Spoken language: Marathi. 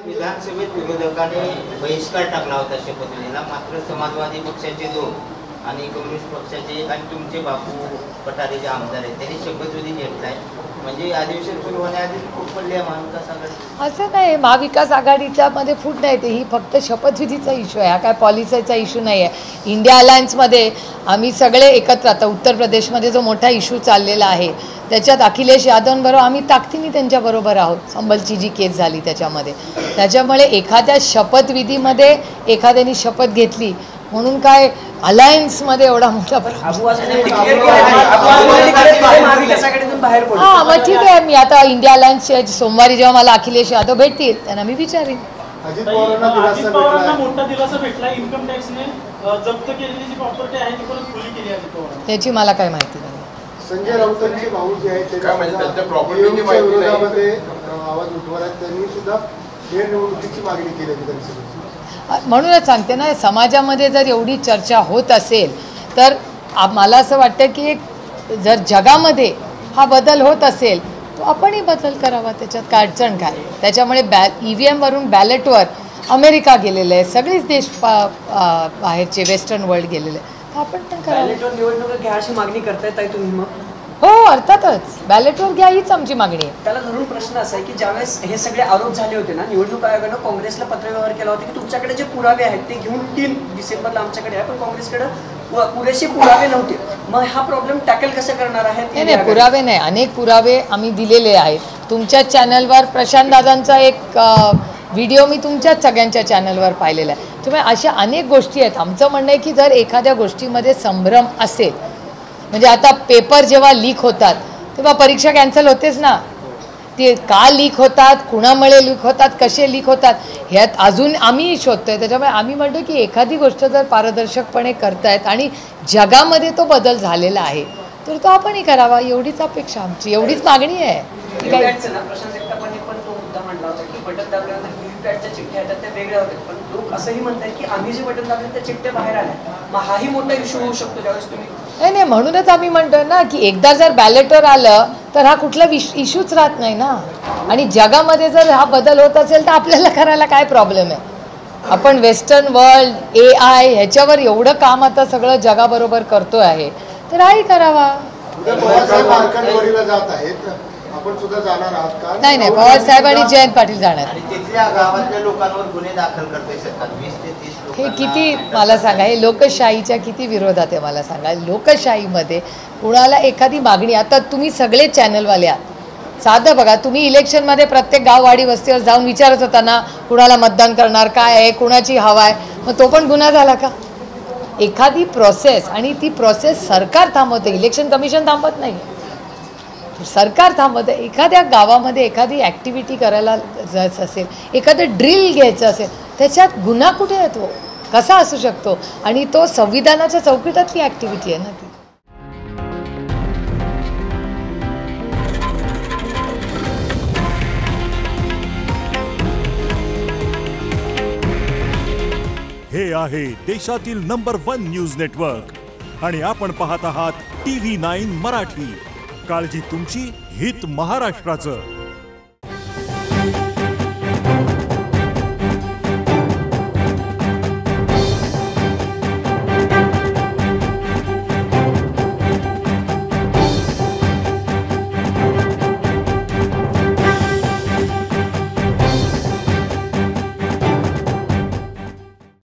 विधानसभेत विरोधकांनी बहिष्कार टाकला होता शपथविधीला, मात्र समाजवादी पक्षाचे 2 आणि कम्युनिस्ट पक्षाचे आणि तुमचे बापू पठारे जे आमदार आहेत त्यांनी शपथविधी घेतलाय. म्हणजे अधिवेशन सुरू होण्याआधी फूट पडली आहे महाविकास आघाडी. असं नाही, महाविकास आघाडीच्या मध्ये फूट नाही, ते ही फक्त शपथविधीचा इश्यू आहे, हा काय पॉलिसीचा इश्यू नाही आहे. इंडिया अलायन्समध्ये आम्ही सगळे एकत्र, आता उत्तर प्रदेशमध्ये जो मोठा इश्यू चाललेला आहे त्याच्यात अखिलेश यादवांबरोबर आम्ही ताकदीने त्यांच्याबरोबर आहोत. संबलची जी केस झाली त्याच्यामुळे एखाद्या शपथविधीमध्ये एखाद्याने शपथ घेतली म्हणून काय अलायन्समध्ये एवढा मोठा हां मग ठीक आहे. मी आता इंडिया अलायन्सचे सोमवारी जेव्हा मला अखिलेश यादव भेटतील त्यांना मी विचारीन. अजित पवारांना मोठा दिलासा भेटला. इन्कम टॅक्सने जप्त केलेली जी प्रॉपर्टी आहे ती परत खुली केली आहे त्याची मला काय माहिती नाही. संजय राऊतांचे भाऊ जे आहेत त्यांच्या प्रॉपर्टीची विरोधामध्ये आवाज उठवला, त्यांनी सुद्धा फेरनिवडणुकीची मागणी केली विधानसभेत. म्हणूनच सांगते ना, समाजामध्ये जर एवढी चर्चा होत असेल तर मला असं वाटतं की जर जगामध्ये हा बदल होत असेल तर आपणही बदल करावा, त्याच्यात काय अडचण काय. त्याच्यामुळे EVM वरून बॅलेटवर अमेरिका गेलेलं आहे, सगळेच देश बाहेरचे वेस्टर्न वर्ल्ड गेलेले आहे, आपण पण बॅलेटवर निवडणूक घ्या अशी मागणी करताय तुम्ही मग? हो अर्थातच बॅलेटवर घ्या हीच आमची मागणी आहे. त्याला धरून प्रश्न असा आहे की ज्यावेळेस हे सगळे आरोप झाले होते ना, निवडणूक आयोगानं काँग्रेसला पत्रव्यवहार केला होता की तुमच्याकडे जे पुरावे आहेत ते घेऊन 3 डिसेंबरला आमच्याकडे आहे, पण काँग्रेसकडे पुरेसे पुरावे नव्हते. मग हा प्रॉब्लेम टॅकल कसं करणार आहे? नाही पुरावे नाही, अनेक पुरावे आम्ही दिलेले आहेत. तुमच्या चॅनलवर प्रशांत दादांचा एक व्हिडिओ मी तुमच्याच सगळ्यांच्या चॅनलवर पाहिलेला आहे. त्यामुळे अशा अनेक गोष्टी आहेत. आमचं म्हणणं आहे की जर एखाद्या गोष्टीमध्ये संभ्रम असेल, म्हणजे आता पेपर जेव्हा लीक होतात तेव्हा परीक्षा कॅन्सल होतेच ना. ते का लीक होतात, कुणामुळे लीक होतात, कसे लीक होतात, ह्यात अजून आम्ही शोधतोय. त्याच्यामुळे आम्ही म्हणतो की एखादी गोष्ट जर पारदर्शकपणे करतायत आणि जगामध्ये तो बदल झालेला आहे तर तो आपणही करावा, एवढीच अपेक्षा आमची, एवढीच मागणी आहे. बटन दाबल्यानंतर व्हीव्हीपॅटच्या चिठ्ठ्या आहेत त्या वेगळ्या होत्या, पण लोक असंही म्हणतात की आम्ही जे बटन दाबले त्या चिठ्ठ्या बाहेर आल्या. मग हाही मोठा इश्यू होऊ शकतो ज्यावेळेस तुम्ही नाही म्हणूनच आम्ही म्हणतोय ना की एकदा जर बॅलेटवर आलं तर हा कुठला इश्यूच राहत नाही ना. आणि जगामध्ये जर हा बदल होत असेल तर आपल्याला करायला काय प्रॉब्लेम आहे. आपण वेस्टर्न वर्ल्ड AI ह्याच्यावर एवढं काम आता सगळं जगाबरोबर करतोय आहे तर हाही करावा. आपण सुद्धा जाणार आहात का? नाही पवार साहेब आणि जयंत पाटील जाणार. आणि तिथल्या गावातल्या लोकांवर गुन्हे दाखल करते सरकार. 20 ते 30 लोक. हे किती मला सांगा, हे लोकशाहीच्या किती विरोधात आहे मला सांगा. लोकशाहीमध्ये कुणाला एखादी मागणी, आता तुम्ही सगळे चॅनलवाले आहात, साधं बघा, तुम्ही इलेक्शनमध्ये प्रत्येक गाववाडी वस्तीवर जाऊन विचारत होता ना कुणाला मतदान करणार, काय आहे, कुणाची हवा आहे, मग तो पण गुन्हा झाला का? एखादी प्रोसेस, आणि ती प्रोसेस सरकार थांबवते, इलेक्शन कमिशन थांबत नाही, सरकार थांबवते. एखाद्या गावामध्ये एखादी ॲक्टिव्हिटी करायला जायचं असेल, एखादं ड्रिल घ्यायचं असेल, त्याच्यात गुन्हा कुठे येतो, कसा असू शकतो? आणि तो संविधानाच्या चौकटीतली ॲक्टिव्हिटी आहे ना ती. हे आहे देशातील नंबर 1 न्यूज नेटवर्क आणि आपण पाहत आहात TV9 मराठी. काळजी तुमची, हित महाराष्ट्राचं.